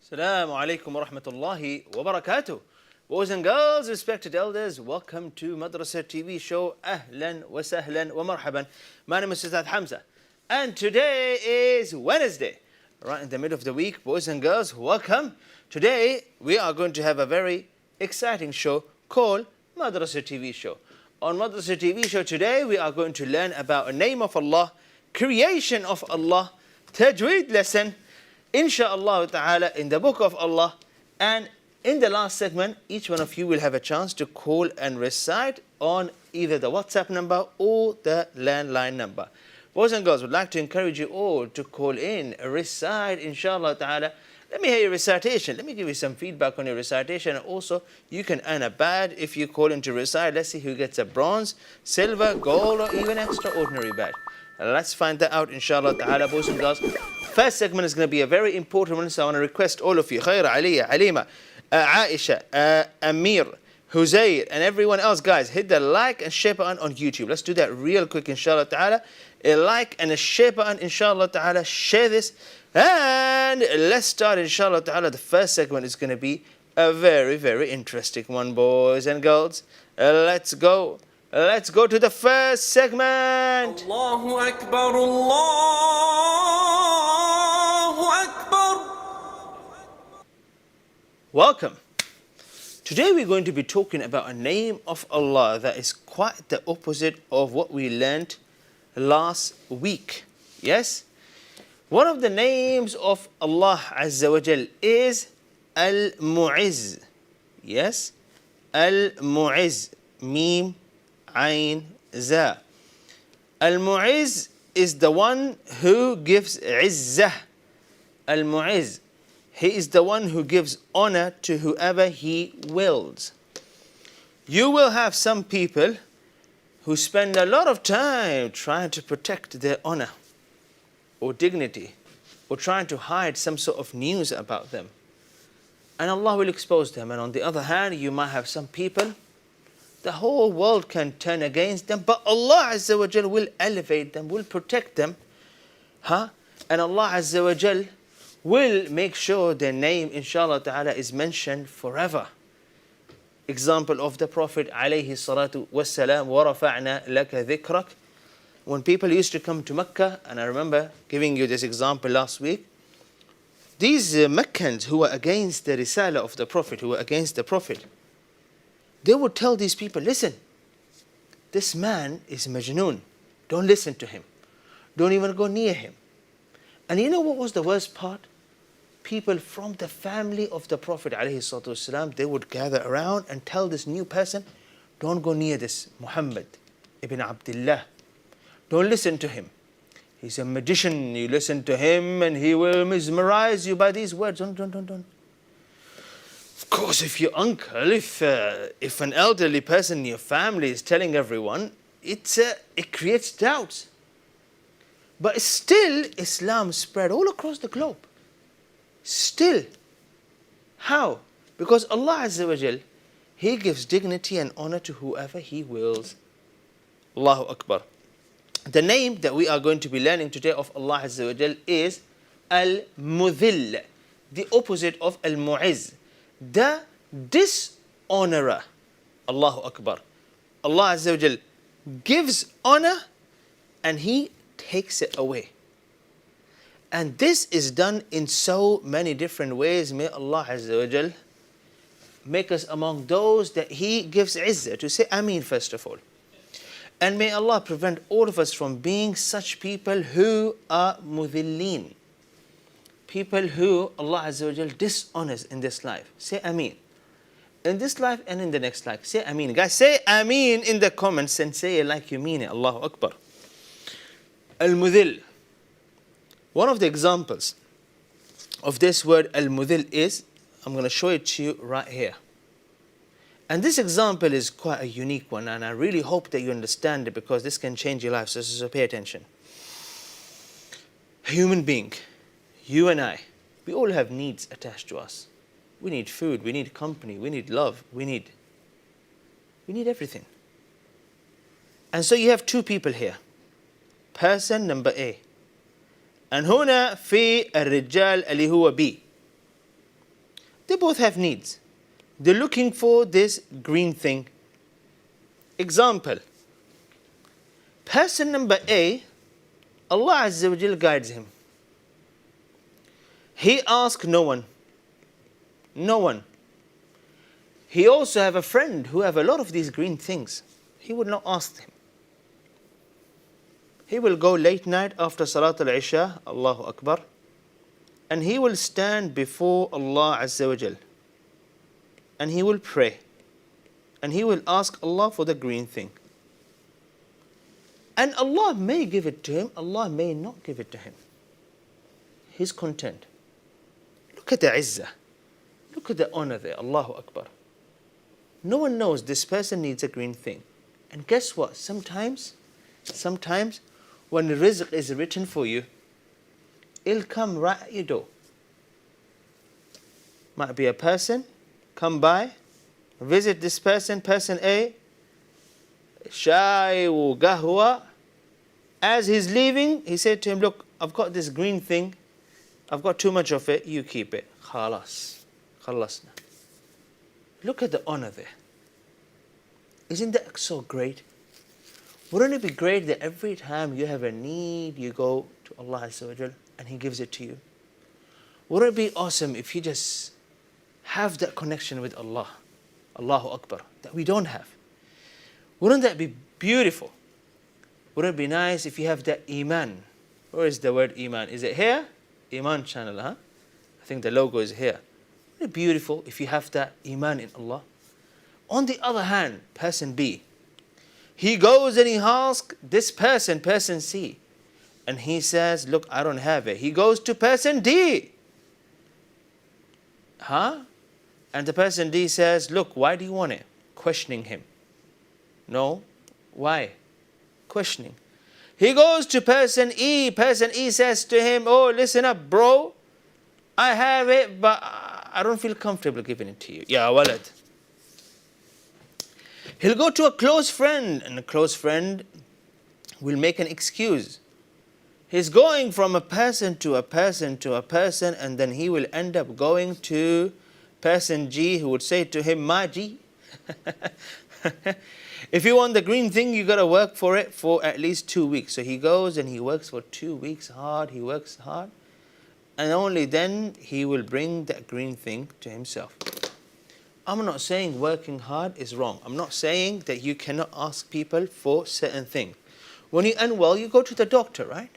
Assalamu alaikum wa rahmatullahi wa barakatuh. Boys and girls, respected elders, welcome to Madrasa TV show. Ahlan wa sahlan wa marhaban. My name is Ustaz Hamza. And today is Wednesday, right in the middle of the week. Boys and girls, welcome. Today we are going to have a very exciting show called Madrasa TV show. On Madrasa TV show today, we are going to learn about a name of Allah, creation of Allah, tajweed lesson, Insha'Allah ta'ala, in the book of Allah. And in the last segment, each one of you will have a chance to call and recite on either the WhatsApp number or the landline number. Boys and girls, would like to encourage you all to call in, recite, Insha'Allah ta'ala. Let me hear your recitation. Let me give you some feedback on your recitation. And also, you can earn a badge if you call in to recite. Let's see who gets a bronze, silver, gold, or even extraordinary badge. Let's find that out, Insha'Allah ta'ala, boys and girls. First segment is going to be a very important one, so I want to request all of you, Khaira, Aliyah, Halima, Aisha, Amir, Huzayr, and everyone else, guys, hit the like and share button on YouTube. Let's do that real quick, Insha'Allah ta'ala. A like and a share button, Insha'Allah ta'ala. Share this. And let's start, Insha'Allah ta'ala. The first segment is going to be a very, very interesting one, boys and girls. Let's go. Let's go to the first segment. Allahu Akbar, Allahu Akbar. Welcome. Today we're going to be talking about a name of Allah that is quite the opposite of what we learned last week. Yes? One of the names of Allah Azza wa Jal is Al-Mu'izz. Yes? Al-Mu'izz. Mim, Ain, Za. Al-Mu'izz is the one who gives Izzah. Al-Mu'izz. He is the one who gives honor to whoever He wills. You will have some people who spend a lot of time trying to protect their honor or dignity, or trying to hide some sort of news about them. And Allah will expose them. And on the other hand, you might have some people, the whole world can turn against them, but Allah Azza wa Jal will elevate them, will protect them. And Allah Azza wa Jal will make sure their name, Inshallah ta'ala, is mentioned forever. Example of the Prophet alayhi salatu wassalam, وَرَفَعْنَا لَكَ ذِكْرَكَ. When people used to come to Mecca, and I remember giving you this example last week, these Meccans who were against the Risala of the Prophet, who were against the Prophet, they would tell these people, listen, this man is Majnoon. Don't listen to him. Don't even go near him. And you know what was the worst part? People from the family of the Prophet ﷺ, they would gather around and tell this new person, don't go near this Muhammad ibn Abdullah. Don't listen to him. He's a magician. You listen to him and he will mesmerize you by these words. Don't. Of course, if your uncle, if an elderly person in your family is telling everyone, it creates doubts. But still, Islam spread all across the globe. Still. How? Because Allah Azza wa Jal, He gives dignity and honor to whoever He wills. Allahu Akbar. The name that we are going to be learning today of Allah Azza wa Jal is Al-Mudhill, the opposite of Al-Mu'izz, the dishonorer. Allahu Akbar. Allah Azza wa Jal gives honor and He takes it away. And this is done in so many different ways. May Allah Azza wa Jal make us among those that He gives izzah. To say Ameen first of all. And may Allah prevent all of us from being such people who are mudhilleen. People who Allah Azza wa Jal dishonors in this life. Say Ameen. In this life and in the next life. Say Ameen. Guys, say Ameen in the comments and say it like you mean it. Allahu Akbar. Al-Mudhill. One of the examples of this word al-mudil is, I'm going to show it to you right here. And this example is quite a unique one, and I really hope that you understand it, because this can change your life. So pay attention. A human being, you and I, we all have needs attached to us. We need food, we need company, we need love, we need everything. And so you have two people here. Person number A. And هنا في الرجال اللي هو B. They both have needs. They're looking for this green thing. Example. Person number A, Allah Azza wa Jal guides him. He asks no one. No one. He also have a friend who have a lot of these green things. He would not ask him. He will go late night after Salat al-Isha, Allahu Akbar, and he will stand before Allah Azza wa Jal. And he will pray. And he will ask Allah for the green thing. And Allah may give it to him, Allah may not give it to him. He's content. Look at the izzah. Look at the honor there, Allahu Akbar. No one knows this person needs a green thing. And guess what? Sometimes when the rizq is written for you, it'll come right at your door. Might be a person, come by, visit this person, person A, shai or gahwa. As he's leaving, he said to him, look, I've got this green thing, I've got too much of it, you keep it. Khalas. Khalasna. Look at the honor there. Isn't that so great? Wouldn't it be great that every time you have a need, you go to Allah Azza wa Jal and He gives it to you? Wouldn't it be awesome if you just have that connection with Allah, Allahu Akbar, that we don't have? Wouldn't that be beautiful? Wouldn't it be nice if you have that Eman? Where is the word Eman? Is it here? Eman Channel, huh? I think the logo is here. Isn't it beautiful if you have that Eman in Allah? On the other hand, person B, he goes and he asks this person, person C, and he says, look, I don't have it. He goes to person D. Huh? And the person D says, look, why do you want it? Questioning him. No. Why? Questioning. He goes to person E. Person E says to him, oh, listen up, bro. I have it, but I don't feel comfortable giving it to you. Ya walad. He'll go to a close friend, and a close friend will make an excuse. He's going from a person to a person to a person, and then he will end up going to person G, who would say to him, Ma G, if you want the green thing, you got to work for it for at least 2 weeks. So he goes and he works for 2 weeks hard, he works hard, and only then he will bring that green thing to himself. I'm not saying working hard is wrong. I'm not saying that you cannot ask people for certain things. When you're unwell, you go to the doctor, right?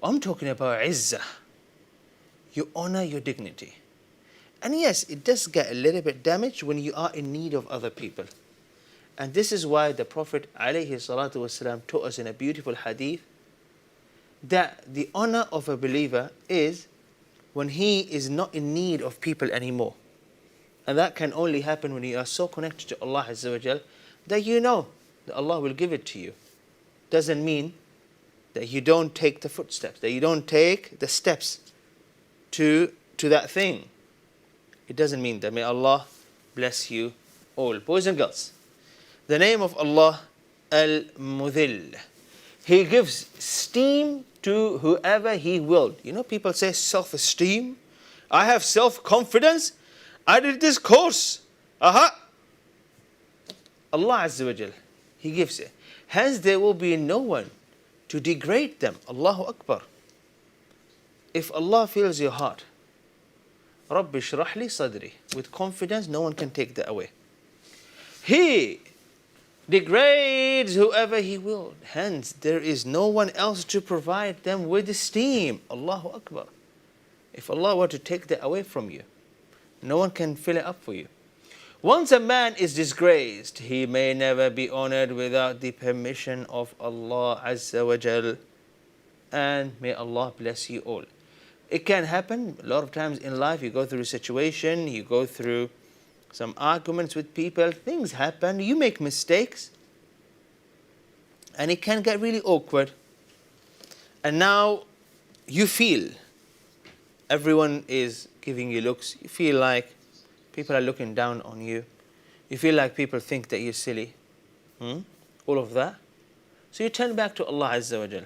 I'm talking about izzah. You honor your dignity. And yes, it does get a little bit damaged when you are in need of other people. And this is why the Prophet ﷺ taught us in a beautiful hadith that the honor of a believer is when he is not in need of people anymore. And that can only happen when you are so connected to Allah Azza wa Jal that you know that Allah will give it to you. Doesn't mean that you don't take the footsteps, that you don't take the steps to that thing. It doesn't mean that. May Allah bless you all. Boys and girls, the name of Allah, Al-Mudhil. He gives esteem to whoever He willed. You know, people say self-esteem. I have self-confidence. I did this course. Aha! Allah Azza wa Jal, He gives it. Hence there will be no one to degrade them. Allahu Akbar. If Allah fills your heart, Rabbi shrah li sadri, with confidence, no one can take that away. He degrades whoever He will. Hence there is no one else to provide them with esteem. Allahu Akbar. If Allah were to take that away from you, no one can fill it up for you. Once a man is disgraced, he may never be honored without the permission of Allah Azza wa Jal. And may Allah bless you all. It can happen a lot of times in life. You go through a situation, you go through some arguments with people, things happen, you make mistakes, and it can get really awkward. And now you feel everyone is giving you looks. You feel like people are looking down on you. You feel like people think that you're silly. All of that. So you turn back to Allah Azza wa Jal.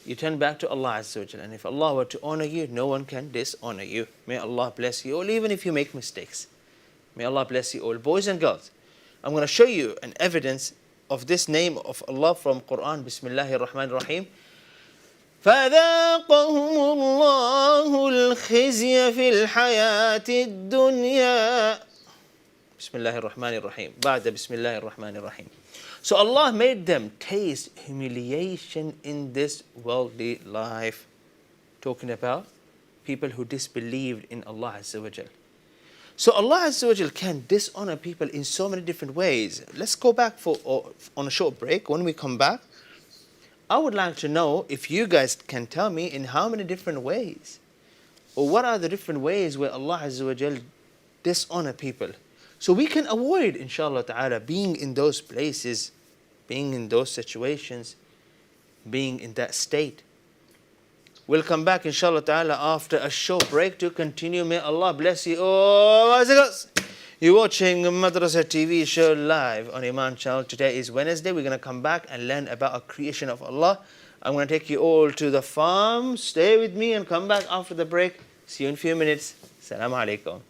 You turn back to Allah Azza wa Jal. And if Allah were to honor you, no one can dishonor you. May Allah bless you all, even if you make mistakes. May Allah bless you all. Boys and girls, I'm going to show you an evidence of this name of Allah from Quran. Bismillahir Rahmanir Rahim. فَذَاقَهُمُ اللَّهُ الْخِزْيَ فِي الْحَيَاةِ الدُّنْيَا. Bismillahir Rahmanir Rahim. بعد Bismillahir Rahmanir Rahim. So Allah made them taste humiliation in this worldly life. Talking about people who disbelieved in Allah Azza wa Jal. So Allah Azza wa Jal can dishonor people in so many different ways. Let's go back on a short break. When we come back, I would like to know if you guys can tell me in how many different ways, or what are the different ways where Allah Azza wa Jal dishonor people. So we can avoid, inshallah ta'ala, being in those places, being in those situations, being in that state. We'll come back, inshallah ta'ala, after a short break to continue. May Allah bless you all. You're watching Madrasa TV show live on Eman Channel. Today is Wednesday. We're going to come back and learn about a creation of Allah. I'm going to take you all to the farm. Stay with me and come back after the break. See you in a few minutes. Assalamu alaikum.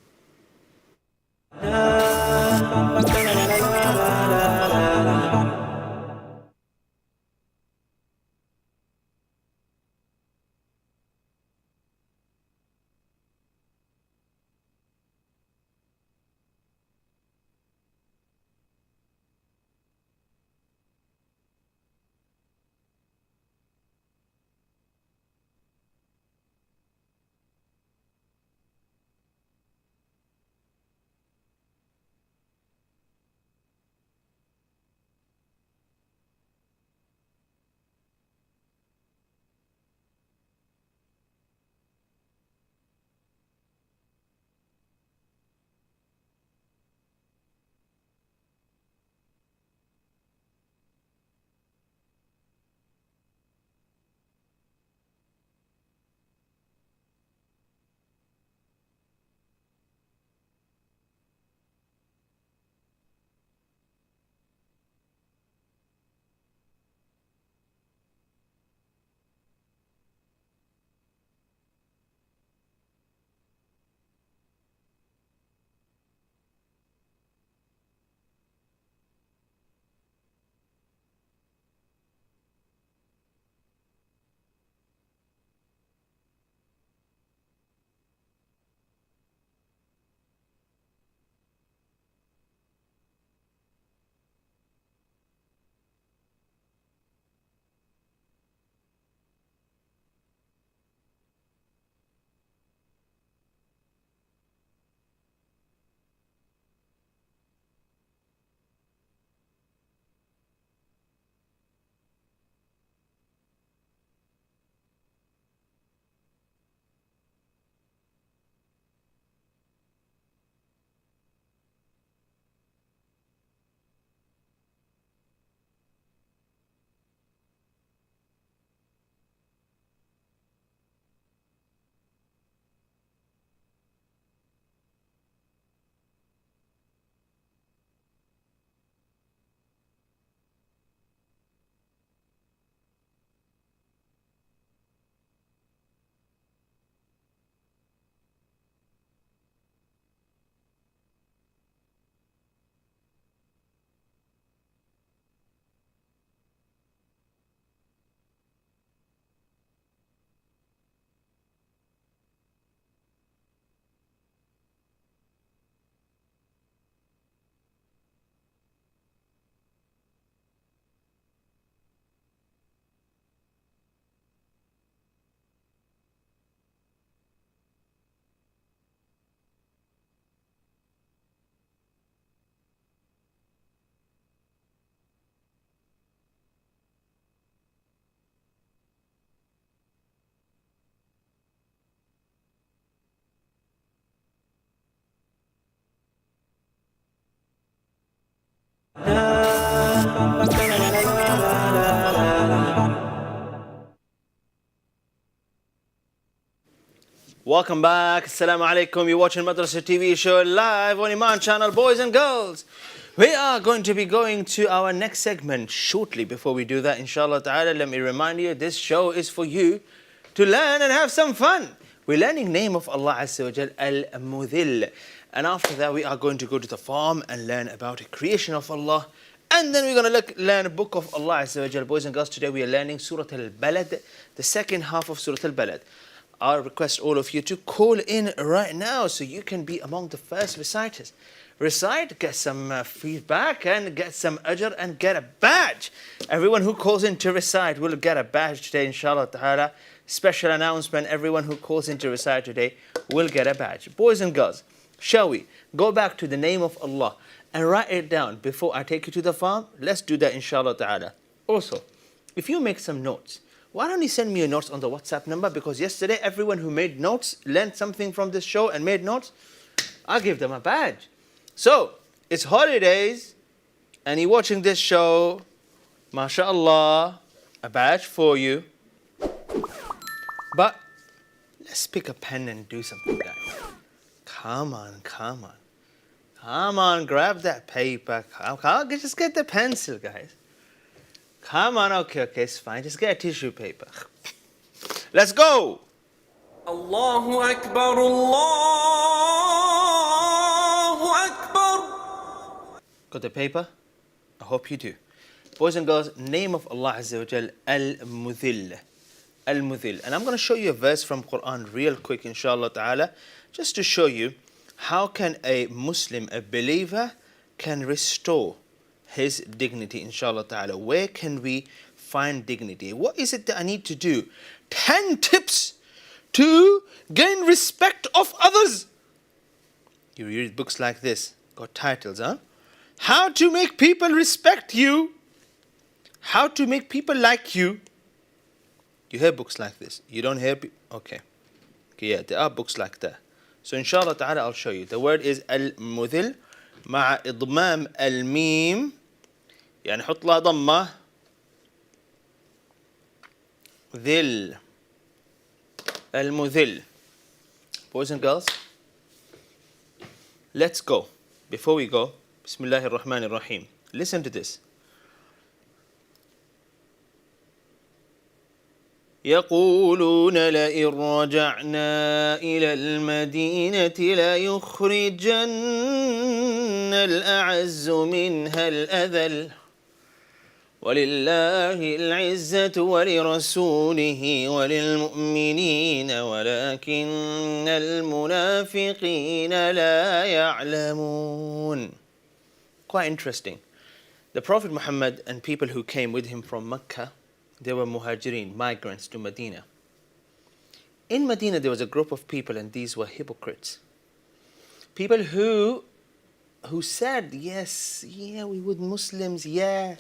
Welcome back. Assalamu alaikum. You're watching Madrasa TV show live on Eman Channel, boys and girls. We are going to be going to our next segment shortly. Before we do that, inshallah ta'ala, let me remind you, this show is for you to learn and have some fun. We're learning name of Allah Azza wa Jal, Al-Mudhil. And after that, we are going to go to the farm and learn about the creation of Allah. And then we're going to learn a book of Allah Azza wa Jal. Boys and girls, today we are learning Surah Al-Balad, the second half of Surah Al-Balad. I request all of you to call in right now so you can be among the first reciters. Recite, get some feedback and get some ajr and get a badge. Everyone who calls in to recite will get a badge today, inshallah ta'ala. Special announcement, everyone who calls in to recite today will get a badge. Boys and girls, shall we go back to the name of Allah and write it down before I take you to the farm? Let's do that, inshallah ta'ala. Also, if you make some notes, why don't you send me your notes on the WhatsApp number? Because yesterday, everyone who made notes, learned something from this show and made notes, I give them a badge. So, it's holidays, and you're watching this show, mashallah, a badge for you. But, let's pick a pen and do something, guys. Come on. Come on, grab that paper. Come on, just get the pencil, guys. Come on, okay, it's fine. Just get a tissue paper. Let's go. Allahu Akbar, Allahu Akbar. Got the paper? I hope you do. Boys and girls, name of Allah Azza wa Jal, Al-Mudhil. Al-Mudhil. And I'm going to show you a verse from Quran real quick, inshallah ta'ala, just to show you how can a Muslim, a believer, can restore his dignity, inshallah ta'ala. Where can we find dignity? What is it that I need to do? 10 tips to gain respect of others. You read books like this, got titles, huh? How to make people respect you. How to make people like you. You hear books like this? You don't hear okay, yeah, there are books like that. So inshallah ta'ala, I'll show you. The word is al-mudhil مع إضمام الميم. يعني حط لها ضمة. ذل. المذل. Boys and girls, let's go. Before we go, Bismillahir Rahmanir Rahim. Listen to this. يقولون لئن رجعنا إلى المدينة ليخرجن الأعز منها الأذل ولله العزة ولرسوله وللمؤمنين ولكن المنافقين لا يعلمون. Quite interesting. The Prophet Muhammad and people who came with him from Mecca, they were muhajirin, migrants to Medina. In Medina, there was a group of people, and these were hypocrites. People who said, yes, yeah, we would Muslims, yeah.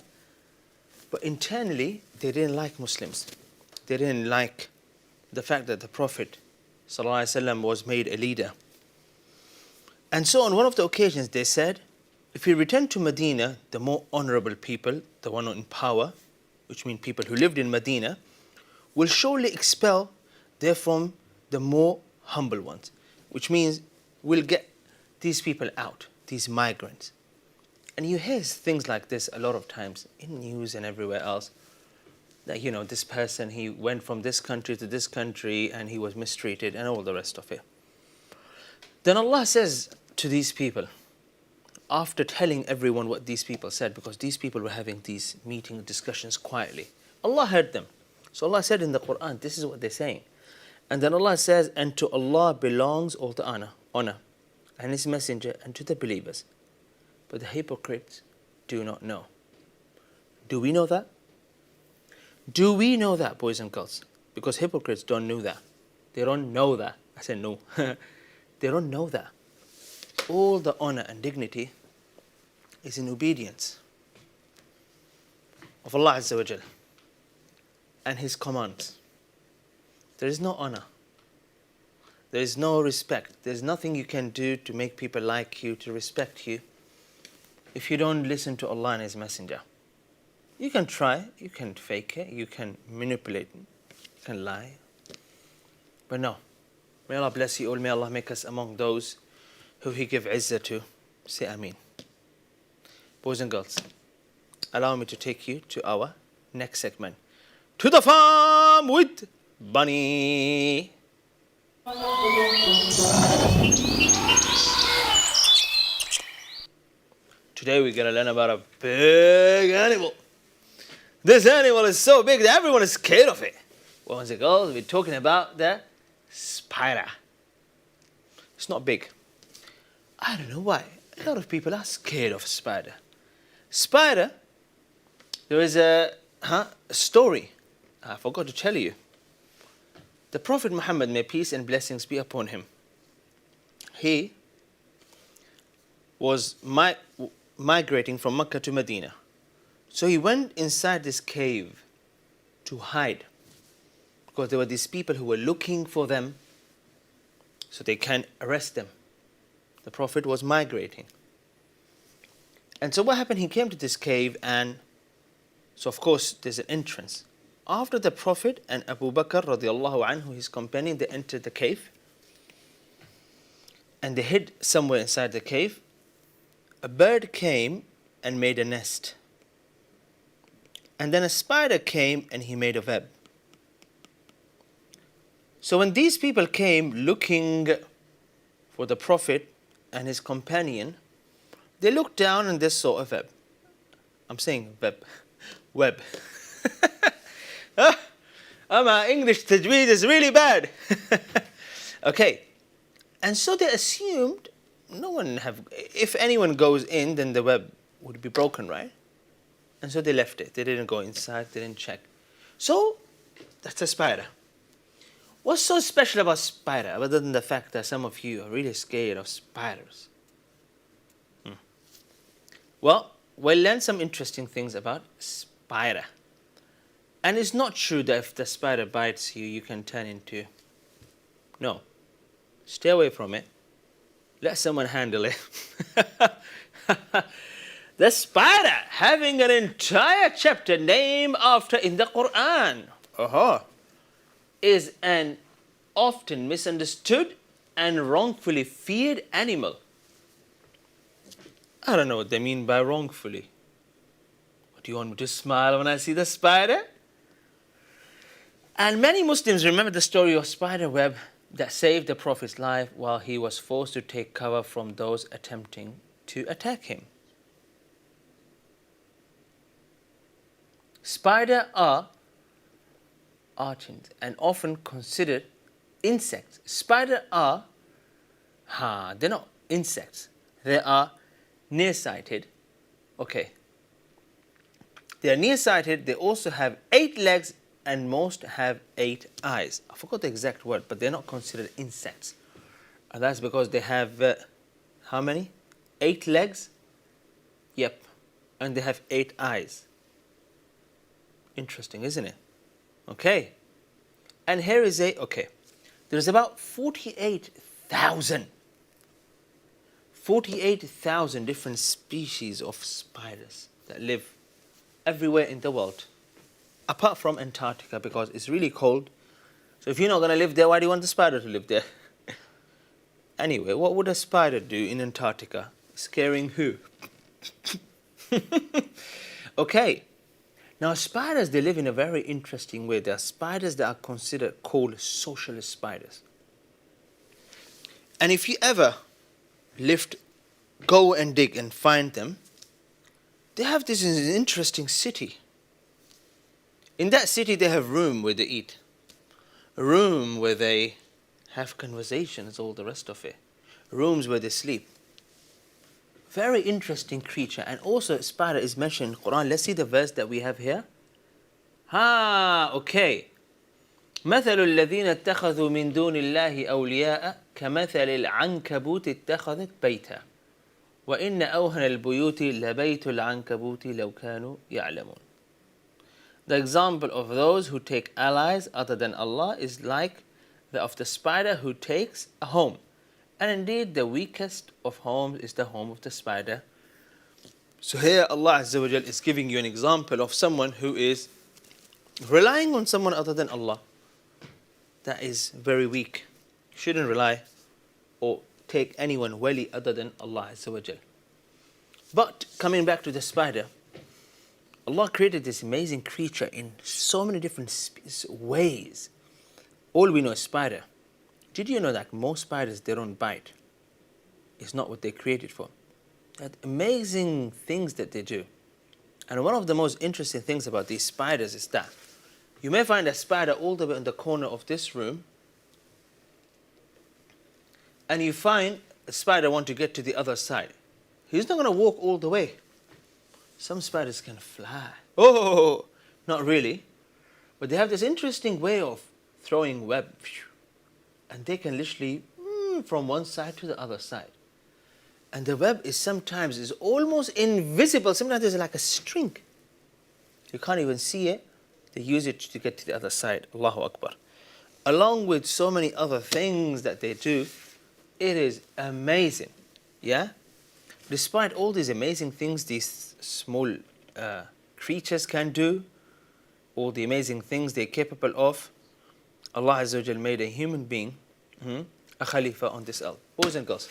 But internally, they didn't like Muslims. They didn't like the fact that the Prophet ﷺ was made a leader. And so on one of the occasions, they said, if we return to Medina, the more honorable people, the one in power, which means people who lived in Medina, will surely expel therefrom the more humble ones, which means we'll get these people out, these migrants. And you hear things like this a lot of times in news and everywhere else, that, you know, this person, he went from this country to this country and he was mistreated and all the rest of it. Then Allah says to these people, after telling everyone what these people said, because these people were having these meeting discussions quietly, Allah heard them. So Allah said in the Quran, this is what they're saying. And then Allah says, and to Allah belongs all the honor, and His Messenger, and to the believers. But the hypocrites do not know. Do we know that? Do we know that, boys and girls? Because hypocrites don't know that. They don't know that. I said no. They don't know that. All the honor and dignity is in obedience of Allah Azza wa Jal and His commands. There is no honor. There is no respect. There's nothing you can do to make people like you, to respect you, if you don't listen to Allah and His Messenger. You can try, you can fake it, you can manipulate, you can lie. But no, May Allah bless you all. May Allah make us among those who He give izzah to. Say Ameen. Boys and girls, allow me to take you to our next segment. To the farm with Bunny. Today we're going to learn about a big animal. This animal is so big that everyone is scared of it. Boys and girls, we're talking about the spider. It's not big. I don't know why. A lot of people are scared of spider. Spider, there is a story I forgot to tell you. The Prophet Muhammad, may peace and blessings be upon him, he was migrating from Mecca to Medina. So he went inside this cave to hide, because there were these people who were looking for them so they can arrest them. The Prophet was migrating. And so what happened, he came to this cave, and so of course there's an entrance. After the Prophet and Abu Bakr radiallahu anhu, his companion, they entered the cave and they hid somewhere inside the cave. A bird came and made a nest. And then a spider came and he made a web. So when these people came looking for the Prophet and his companion, they looked down and they saw a web. I'm saying web. Web. My English tajweed is really bad. Okay. And so they assumed if anyone goes in, then the web would be broken, right? And so they left it. They didn't go inside, they didn't check. So that's a spider. What's so special about spider, other than the fact that some of you are really scared of spiders? Well, we'll learn some interesting things about spider. And it's not true that if the spider bites you, you can turn into... No. Stay away from it. Let someone handle it. The spider, having an entire chapter named after in the Quran, is an often misunderstood and wrongfully feared animal. I don't know what they mean by wrongfully. What, do you want me to smile when I see the spider? And many Muslims remember the story of spider web that saved the Prophet's life while he was forced to take cover from those attempting to attack him. Spiders are archons and often considered insects. Spiders are, they're not insects. They are nearsighted. Okay. They are nearsighted. They also have 8 legs and most have 8 eyes. I forgot the exact word, but they're not considered insects. And that's because they have, how many? 8 legs? Yep. And they have 8 eyes. Interesting, isn't it? Okay. And here is there's about 48,000 different species of spiders that live everywhere in the world, apart from Antarctica, because it's really cold. So if you're not going to live there, why do you want the spider to live there? Anyway, what would a spider do in Antarctica? Scaring who? Okay. Now spiders, they live in a very interesting way. There are spiders that are called socialist spiders. And if you ever go and dig and find them, they have this interesting city. In that city, they have room where they eat, a room where they have conversations, all the rest of it, rooms where they sleep. Very interesting creature. And also, spider is mentioned in the Quran. Let's see the verse that we have here. Okay. مثل الذين اتخذوا من دون الله أولياء كمثل العنكبوت اتخذت بيتا وإن أوهن البيوت لبيت العنكبوت لو كانوا يعلمون. The example of those who take allies other than Allah is like that of the spider who takes a home. And indeed, the weakest of homes is the home of the spider. So here Allah Azza wa Jal is giving you an example of someone who is relying on someone other than Allah. That is very weak. shouldn't rely or take anyone wali other than Allah Azza wa Jal. But coming back to the spider, Allah created this amazing creature in so many different ways. All we know is spider. Did you know that most spiders, they don't bite? It's not what they created for. That amazing things that they do. And one of the most interesting things about these spiders is that you may find a spider all the way in the corner of this room, and you find a spider want to get to the other side. He's not going to walk all the way. Some spiders can fly. Oh, not really. But they have this interesting way of throwing web. And they can literally from one side to the other side. And the web is sometimes is almost invisible. Sometimes there's like a string. You can't even see it. They use it to get to the other side. Allahu Akbar. Along with so many other things that they do, it is amazing. Yeah? Despite all these amazing things these small creatures can do, all the amazing things they're capable of, Allah Azza wa Jal made a human being, a Khalifa on this earth. Boys and girls,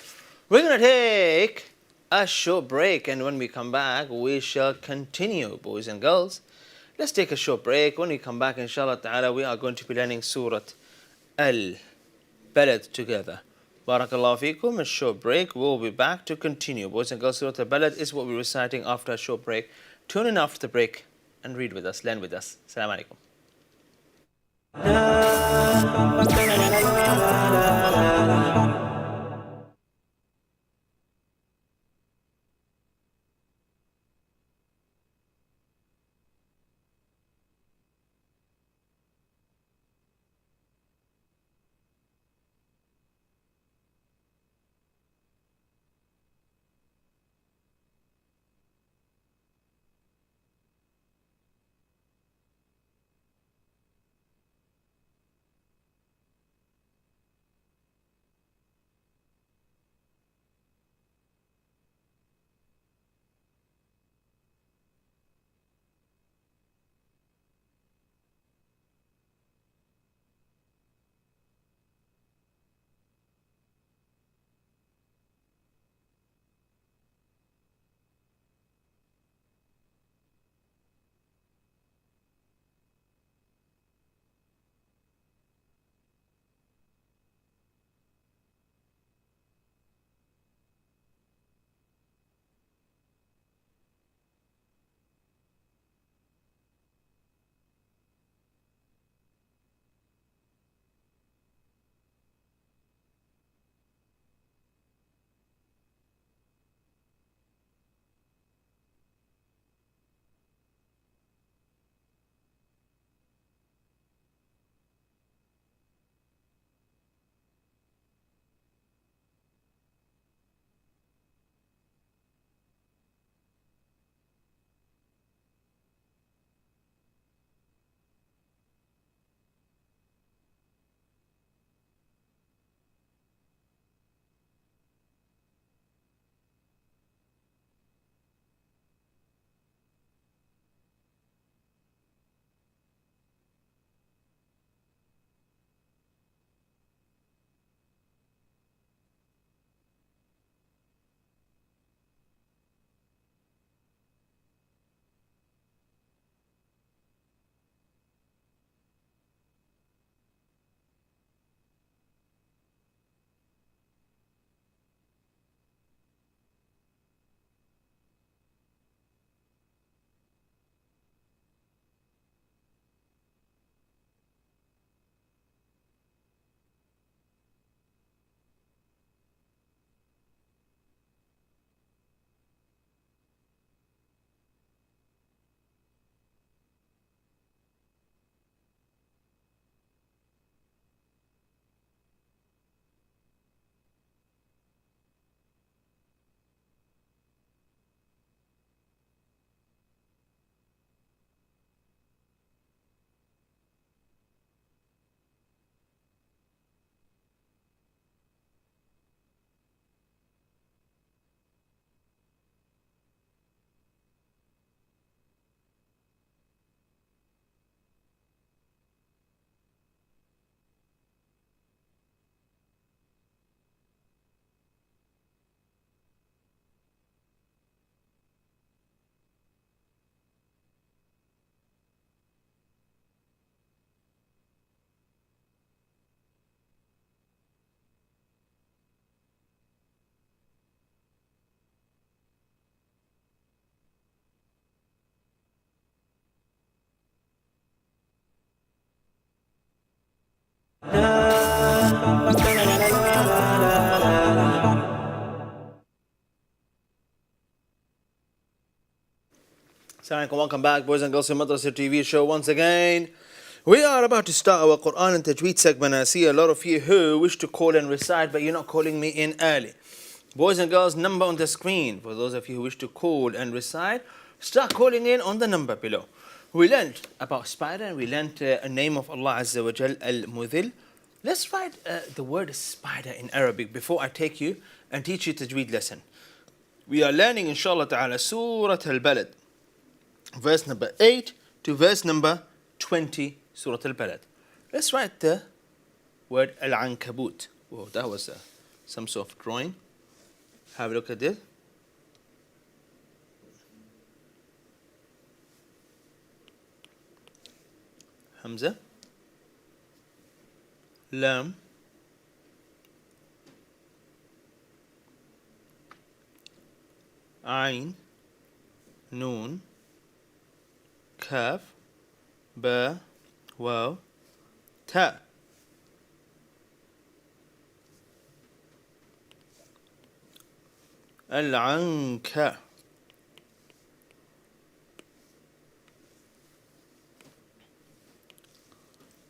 we're going to take a short break, and when we come back, we shall continue, boys and girls. Let's take a short break. When we come back, inshallah ta'ala, we are going to be learning Surah Al-Balad together. Barakallahu feekum. A short break. We'll be back to continue. Boys and girls, Surah Al-Balad is what we're reciting after a short break. Tune in after the break and read with us, learn with us. Assalamu alaikum. Assalamu alaikum, welcome back, boys and girls, in Madrasa TV show once again. We are about to start our Quran and Tajweed segment. I see a lot of you who wish to call and recite, but you're not calling me in early. Boys and girls, number on the screen. For those of you who wish to call and recite, start calling in on the number below. We learned about spider and we learned a name of Allah Azza wa Jal, Al-Mudhil. Let's write the word spider in Arabic before I take you and teach you Tajweed lesson. We are learning, inshallah ta'ala, Surah Al-Balad, verse number 8 to verse number 20, Surah Al-Balad. Let's write the word Al-Ankabut. Whoa, that was some sort of drawing. Have a look at this. Hamza, Lam, Ain, Noon, Kaf, Ba, Waw, Ta. Al-Anka.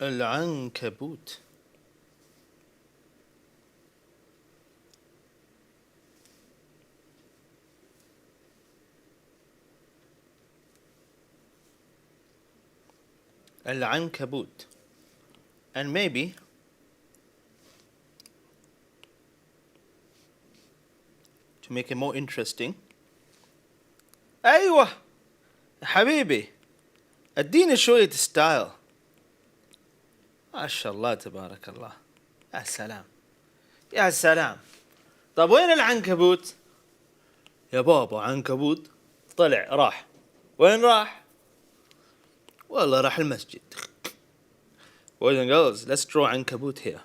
Al-Ankabut. Al-Ankabut. And maybe to make it more interesting, أيوة حبيبي اديني شوية ستايل. ما شاء الله تبارك الله. يا سلام يا سلام. طب وين العنكبوت؟ يا بابا عنكبوت طلع راح. وين راح؟ والله راح المسجد. Boys and girls, let's draw عنكبوت here.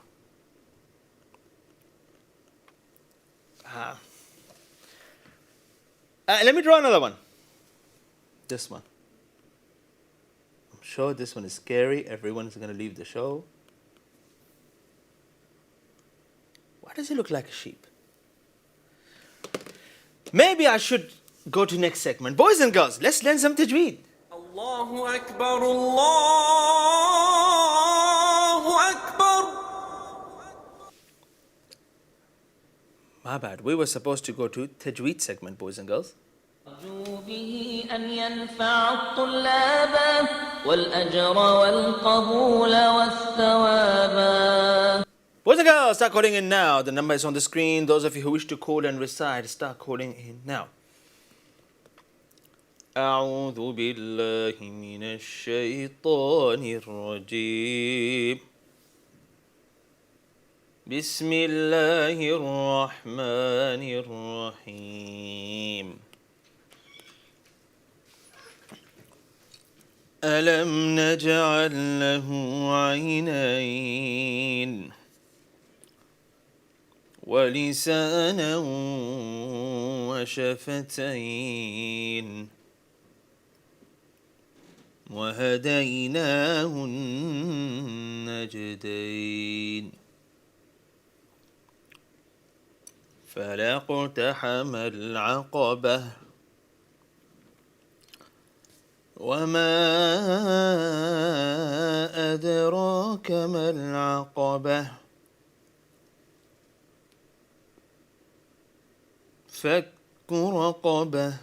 Let me draw another one. This one. I'm sure this one is scary. Everyone's going to leave the show. Why does he look like a sheep? Maybe I should go to next segment. Boys and girls, let's learn some tajweed. Allahu Akbar, Allahu Akbar. My bad. We were supposed to go to tajweed segment, boys and girls. أرجو به أن ينفع الطلاب والأجر والقبول والثواب. Boys and girls, start calling in now. The number is on the screen. Those of you who wish to call and recite, start calling in now. أعوذ بالله من الشيطان الرجيم. بسم الله الرحمن الرحيم. ألم نجعل له عينين ولسانا وشفتين وهديناه النجدين فلا اقتحم العقبة وما أدراك ما العقبة فك رقبة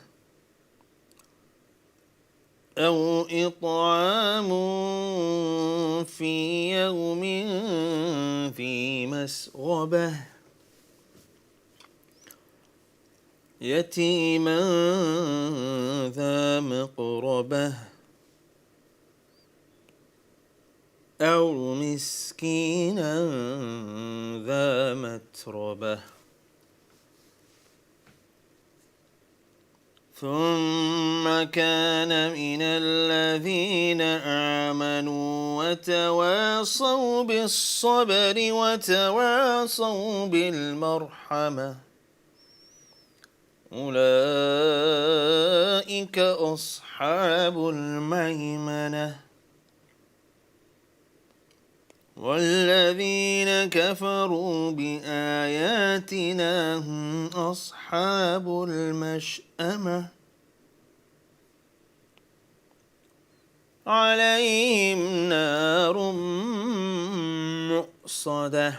أو إطعام في يوم ذي مسغبة يتيما ذا مقربة أو مسكينا ذا متربة ثم كان من الذين آمنوا وتواصوا بالصبر وتواصوا بالمرحمة أولئك أصحاب الميمنة والذين كفروا بآياتنا هم أصحاب المشأمة عليهم نار مؤصدة.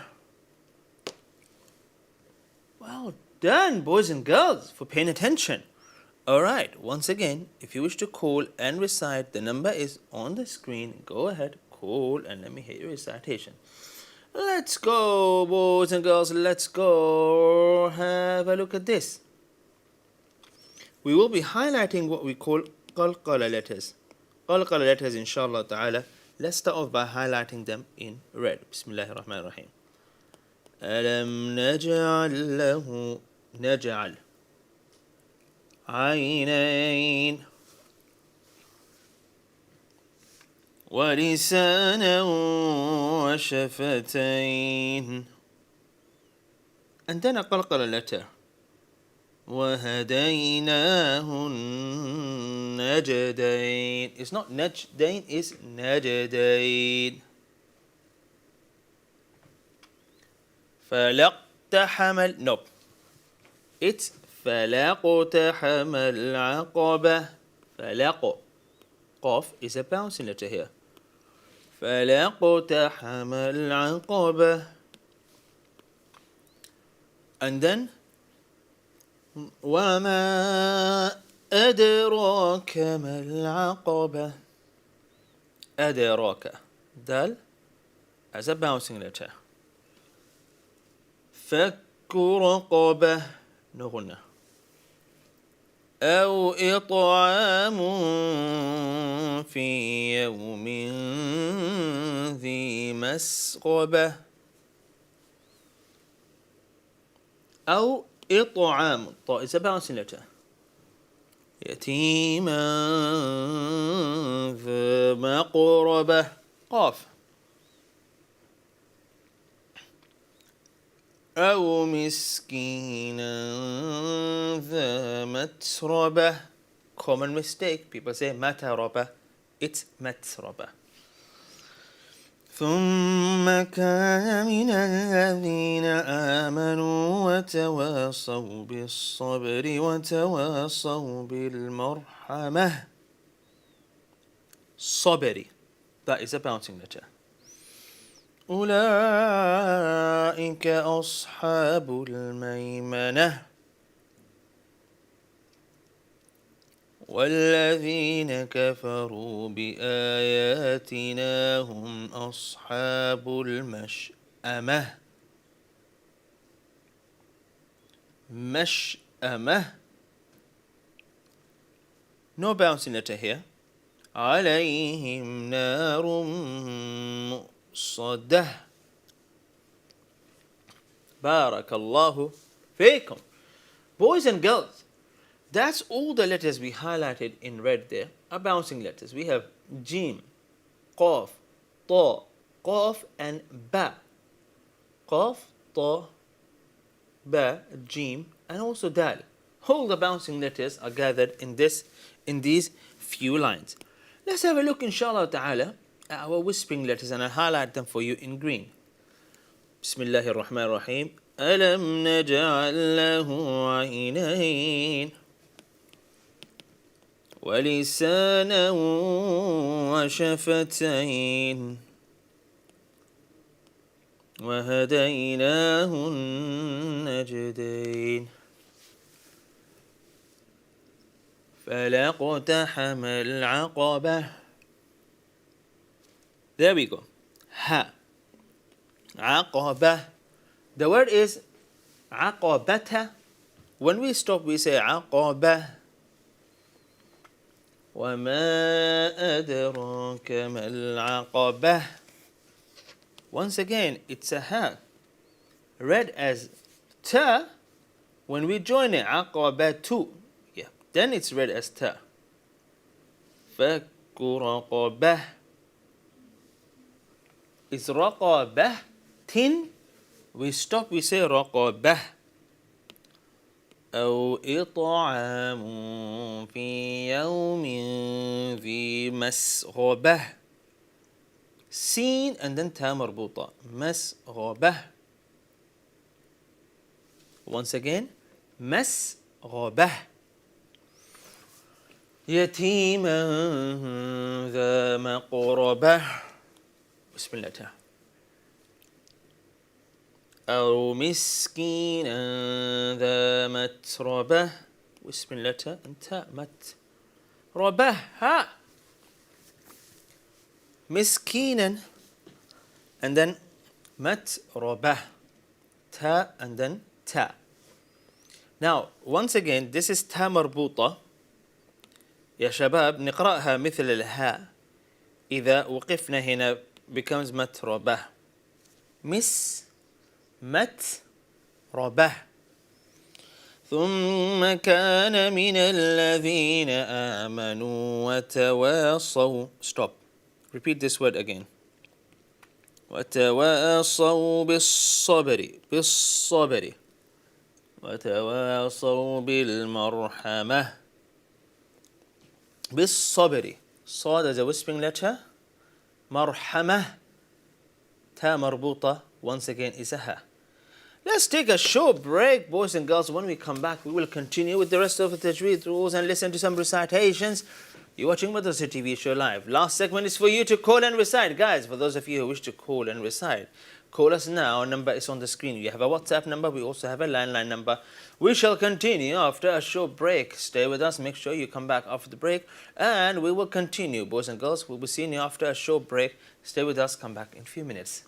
Well done, boys and girls, for paying attention. Alright, once again, if you wish to call and recite, the number is on the screen. Go ahead, call, and let me hear your recitation. Let's go, boys and girls, let's go. Have a look at this. We will be highlighting what we call qalqala letters. Qalqala letters, inshallah ta'ala. Let's start off by highlighting them in red. Bismillahir Rahmanir Rahim. ألم نجعل له نجعل عينين ولسانا وشفتين. And then a qalqala letter. وهديناه النجدين. It's not najdain, it's najdain. فلاقتحم nope. It's فلاقتحم العقبة. فلاق قاف is a bouncing letter here. فلاقتحم العقبة. And then وما أدراك ما العقبة. أدراك دال as a bouncing letter. فك رقبة نغنى أو إطعام في يوم ذي مسغبة. أو إطعام طاء is a bouncing letter. يتيما ذا مقربة قاف. أو مسكينا ذا متربة. Common mistake, people say متربة, it's متربة. ثم كان من الذين آمنوا وتواصوا بالصبر وتواصوا بالمرحمة. صبري, that is a bouncing letter. أولئك أصحاب الميمنة. والذين كفروا بآياتنا هم أصحاب المشأمة. مشأمة. No bouncing letter here. عليهم نار مؤصدة. بارك الله فيكم. Boys and girls, that's all the letters we highlighted in red there are bouncing letters. We have Jim, Qaf, Ta, Qaf and Ba. Qaf, Ta, Ba, Jim and also Dal. All the bouncing letters are gathered in these few lines. Let's have a look inshallah ta'ala at our whispering letters and I'll highlight them for you in green. Bismillahir Rahmanir Rahim. ألم نجعل له عينين ولسانا وشفتين وهديناه النجدين. فلاقتحم العقبة. There we go. Ha. عقبة. The word is عقبة. When we stop, we say عقبة. وما أدراك ما العقبة. Once again, it's a ha. Read as ta. When we join it, عقبة. Yeah. Then it's read as ta. فك رقبة. It's رقبة. Tin. We stop, we say رقبة. أو إطعام في يوم ذي مسغبة. سين and then تا مربوطة. مسغبة. Once again, مسغبة. يتيما ذا مقربة. بسم الله تعالى. أو مسكينا ذا متربة. بسم الله تعالى. أنت متربة. ها. Miskinan and then matrabah, ta and then ta. Now once again this is ta مربوطة يا شباب نقرأها مثل الهاء إذا وقفنا هنا becomes matrabah متربة ثم كان من الذين آمنوا وتواصوا. Stop. Repeat this word again. وتواصوا بالصبر وتواصوا بالمرحمة. بالصبر. صاد as a whispering letter. مرحمة. تا مربوطة once again is a ha. Let's take a short break, boys and girls. When we come back, we will continue with the rest of the tajweed rules and listen to some recitations. You're watching Madrasa TV show live. Last segment is for you to call and recite. Guys, for those of you who wish to call and recite, call us now. Our number is on the screen. We have a WhatsApp number. We also have a landline number. We shall continue after a short break. Stay with us. Make sure you come back after the break. And we will continue, boys and girls. We'll be seeing you after a short break. Stay with us. Come back in a few minutes.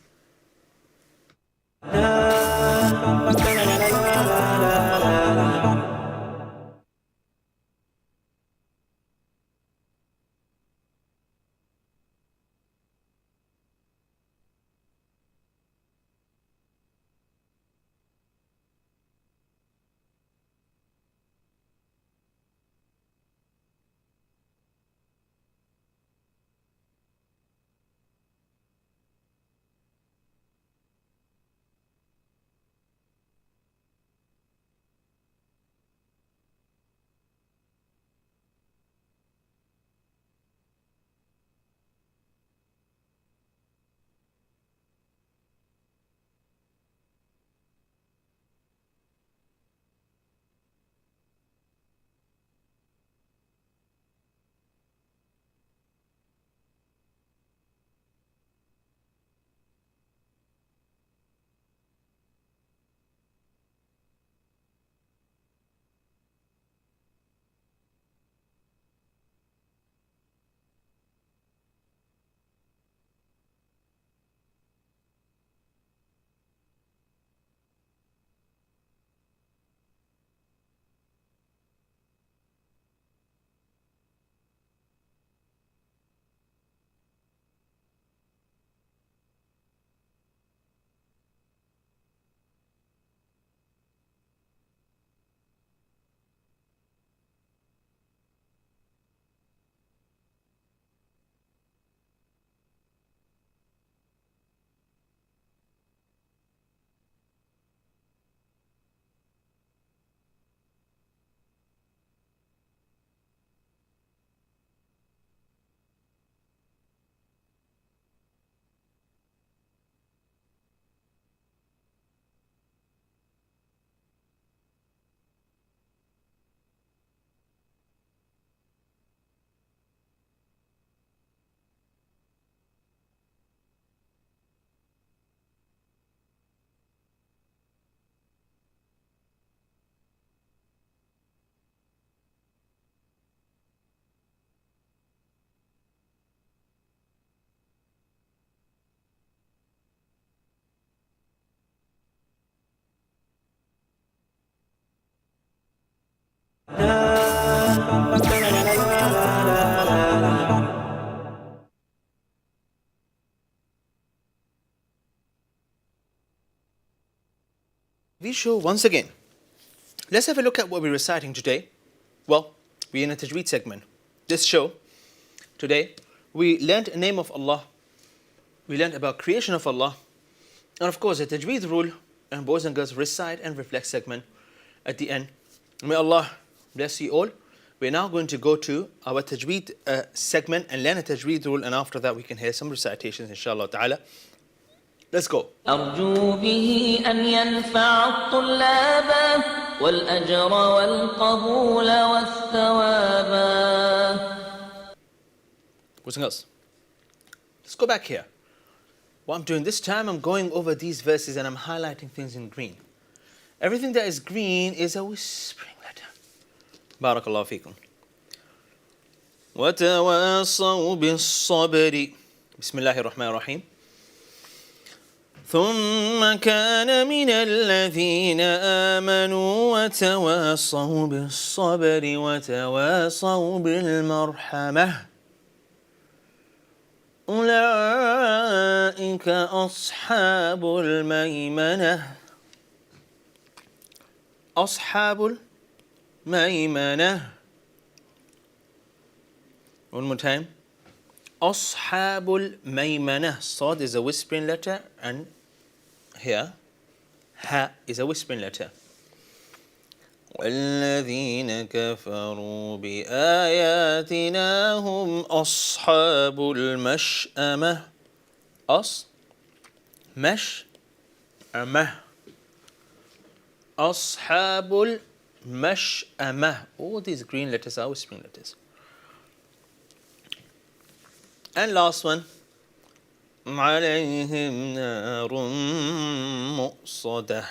We show once again. Let's have a look at what we're reciting today. Well, we're in a tajweed segment. This show, today, we learned the name of Allah. We learned about creation of Allah. And of course, a tajweed rule, and boys and girls recite and reflect segment at the end. May Allah bless you all. We're now going to go to our tajweed segment and learn a tajweed rule, and after that we can hear some recitations inshallah ta'ala. Let's go. أرجو به أن ينفع الطلاب والأجر والقبول والثواب Something else. Let's go back here. What I'm doing this time, I'm going over these verses and I'm highlighting things in green. Everything that is green is a whispering letter. Barakallahu feekum. وتواصوا بالصبر. بسم الله الرحمن الرحيم. ثم كان من الذين آمنوا وتواصوا بالصبر وتواصوا بالمرحمة أولئك أصحاب الميمنة. أصحاب الميمنة. One more time. أصحاب الميمنة. Sad is a whispering letter and here Ha is a whispering letter. والذين كفروا بآياتنا هم أصحاب المشأمة. مشأمة. أصحاب المشأمة. All these green letters are whispering letters. And last one. عليهم نار مؤصدة.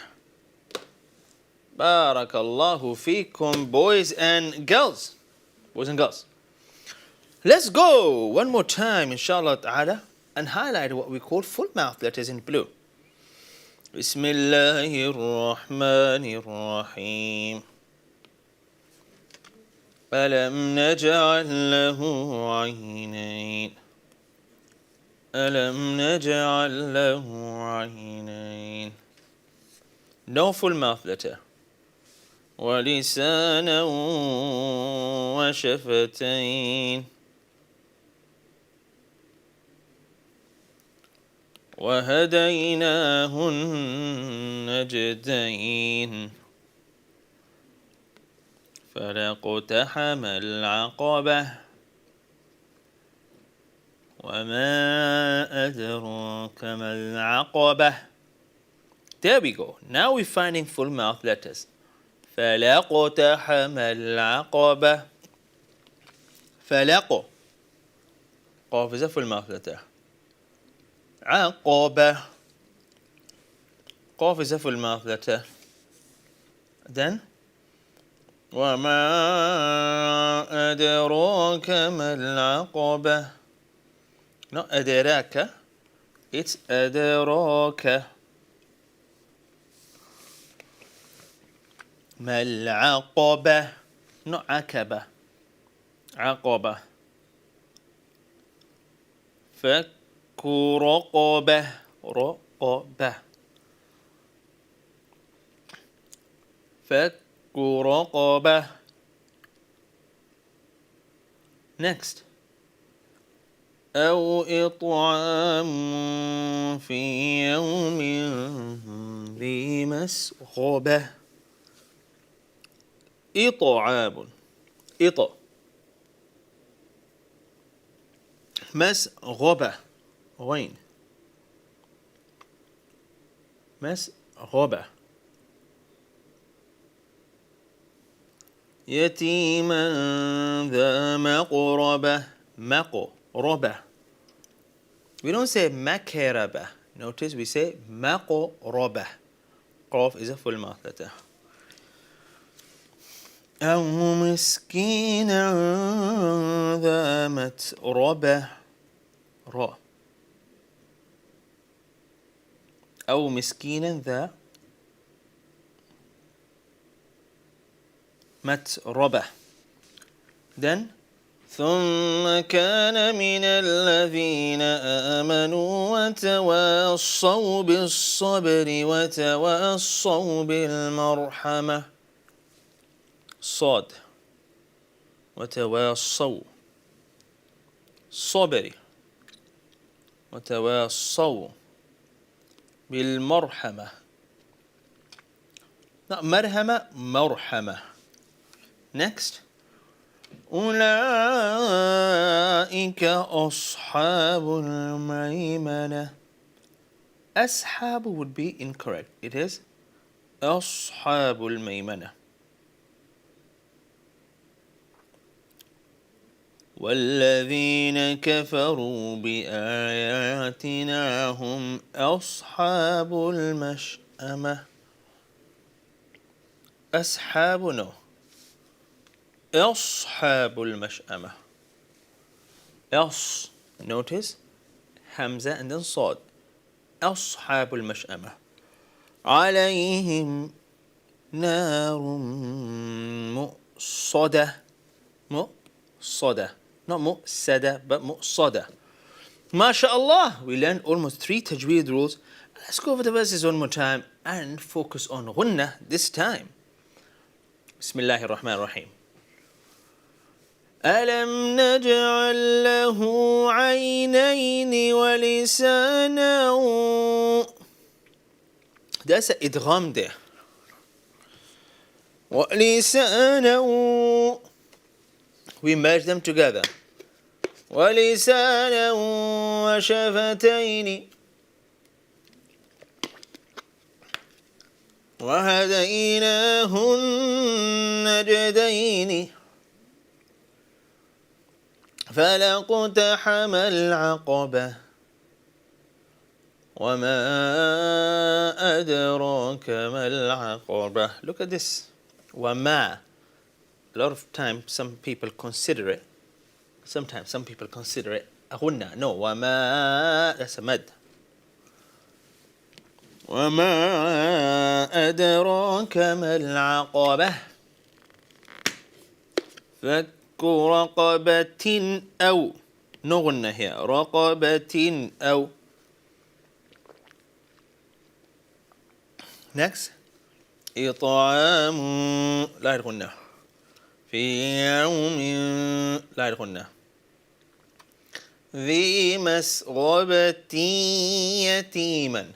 Barakallahu feekum, boys and girls. Boys and girls. Let's go one more time, inshallah ta'ala, and highlight what we call full mouth letters in blue. Bismillahir Rahmanir Rahim. ألم نجعل له عينين. ألم نجعل له عينين. No full mouth letter. ولسانا وشفتين. وهديناه النجدين. فلاقتحم العقبة. وما أدراك ما العقبة. There we go. Now we're finding full mouth letters. فلاقتحم العقبة. فلاق. قاف is a full mouth letter. عقبة. قاف is a full mouth letter. Then وما أدراك ما العقبة. Not أدراك. It's أدراك. ما العقبة. Not عكبة. عقبة. فك رقبة. رقبة. فك رقبة. Next. أو إطعام في يوم ذي مسغبة. إطعام. إط. مسغبة. غين. مسغبة. يتيما ذا مقربة. مقربة. We don't say makaraba. Notice we say maqraba. Qaf is a full mouth letter. أو مسكينا ذا متربة. را. أو مسكينا ذا متربة. Then ثم كان من الذين آمنوا وتواصوا بالصبر وتواصوا بالمرحمة. صاد. وتواصوا. صبر. وتواصوا بالمرحمة. Not مرحمة. مرحمة. Next. أولئك أصحاب الميمنة. أصحاب would be incorrect. It is أصحاب الميمنة. والذين كفروا بآياتنا هم أصحاب المشأمة. أصحابنا أصحاب المشأمة. Notice Hamza and then Sad. أصحاب المشأمة عليهم نار مؤصدة. مؤصدة. Not مؤصدة but مؤصدة. MashaAllah, we learned almost 3 tajweed rules. Let's go over the verses one more time and focus on ghunnah this time. Bismillahir Rahmanir Rahim. ألم نجعل له عينين ولسانا. That's an idgham there. ولسانا. We merge them together. ولسانا وشفتين وهديناه النجدين فلاقتحم العقبة وما أدراك ما العقبة. Look at this. وما. A lot of times some people consider it. Sometimes some people consider it a ghunnah. No, وما. That's a mad. وما أدراك ما العقبة فك رقبة أو. No ghunnah here. رقبة أو. Next. إطعام. لا الغنة. في يوم. لا الغنة. ذي مسغبة يتيما.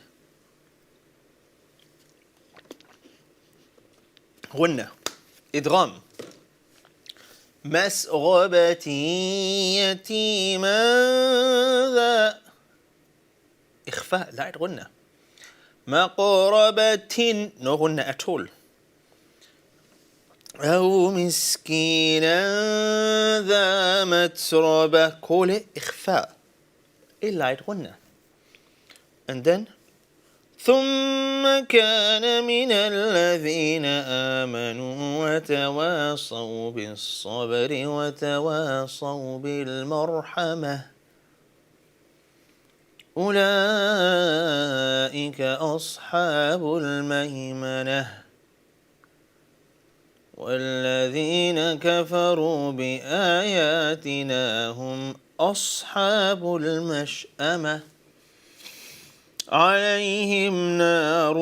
غنة. إدغام. مسغبة يتيما ذا. إخفاء. لا الغنة. مقربة. No غنة at all. أو مسكينا ذا متربة. Call it إخفاء. إلا غنة. And then ثم كان من الذين آمنوا وتواصوا بالصبر وتواصوا بالمرحمة أولئك أصحاب الميمنة والذين كفروا بآياتنا هم أصحاب المشأمة عليهم نار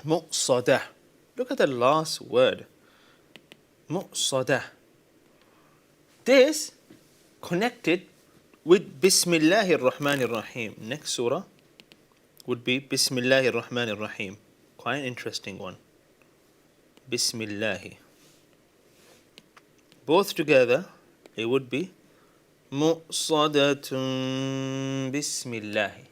مؤصدة. Look at the last word. مؤصدة. This connected with Bismillahir Rahmanir Rahim. Next surah would be Bismillahir Rahmanir Rahim. Quite an interesting one. Bismillahi. Both together, it would be Mu'sadatun Bismillahi.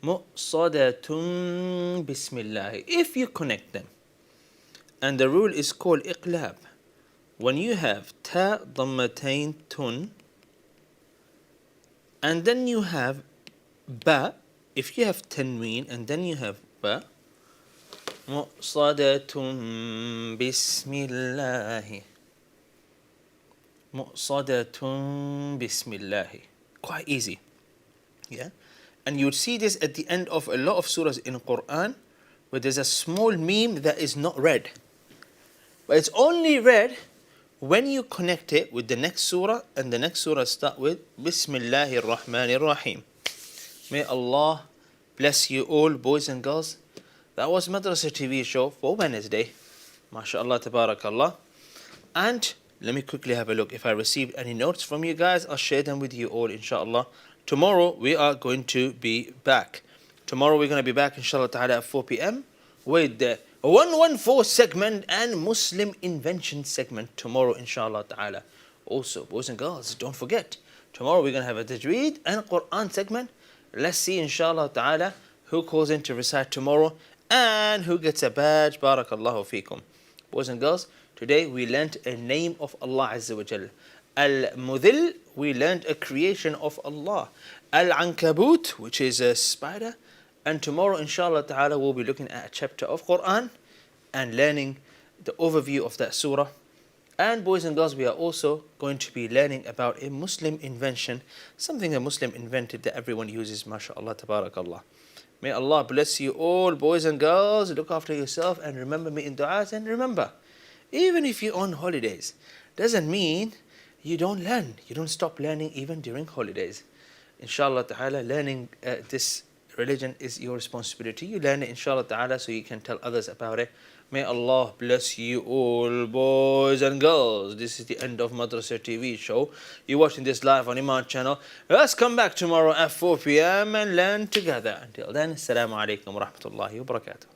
Mu'sadatun Bismillahi. If you connect them, and the rule is called iqlab. When you have ta dhammatain tun, and then you have ba, if you have tanween, and then you have ba, Mu'sadatun Bismillahi. Mu'sadatun Bismillahi. Quite easy. Yeah? And you would see this at the end of a lot of surahs in Quran, where there's a small meme that is not read. But it's only read when you connect it with the next surah, and the next surah start with Bismillahir Rahmanir Rahim. May Allah bless you all, boys and girls. That was Madrasa TV show for Wednesday. MashaAllah, tabarakallah. And let me quickly have a look. If I received any notes from you guys, I'll share them with you all, inshallah. Tomorrow we are going to be back. Tomorrow we're going to be back, inshallah ta'ala, at 4 p.m. with the 114 segment and Muslim invention segment tomorrow, inshallah ta'ala. Also, boys and girls, don't forget, tomorrow we're going to have a tajweed and Quran segment. Let's see, inshallah ta'ala, who calls in to recite tomorrow and who gets a badge. Barakallahu feekum. Boys and girls, today we learnt a name of Allah Azza wa Jal. Al-Mudhil, we learnt a creation of Allah. Al-Ankabut, which is a spider. And tomorrow, inshallah ta'ala, we'll be looking at a chapter of Quran and learning the overview of that surah. And boys and girls, we are also going to be learning about a Muslim invention, something a Muslim invented that everyone uses, mashallah, tabarakallah. May Allah bless you all, boys and girls. Look after yourself and remember me in du'as. And remember, even if you're on holidays, doesn't mean you don't learn. You don't stop learning even during holidays. Inshallah ta'ala, learning this religion is your responsibility. You learn it, inshallah ta'ala, so you can tell others about it. May Allah bless you all, boys and girls. This is the end of Madrasa TV show. You're watching this live on Eman Channel. Let's come back tomorrow at 4 p.m. and learn together. Until then, Assalamu alaikum wa rahmatullahi wa barakatuh.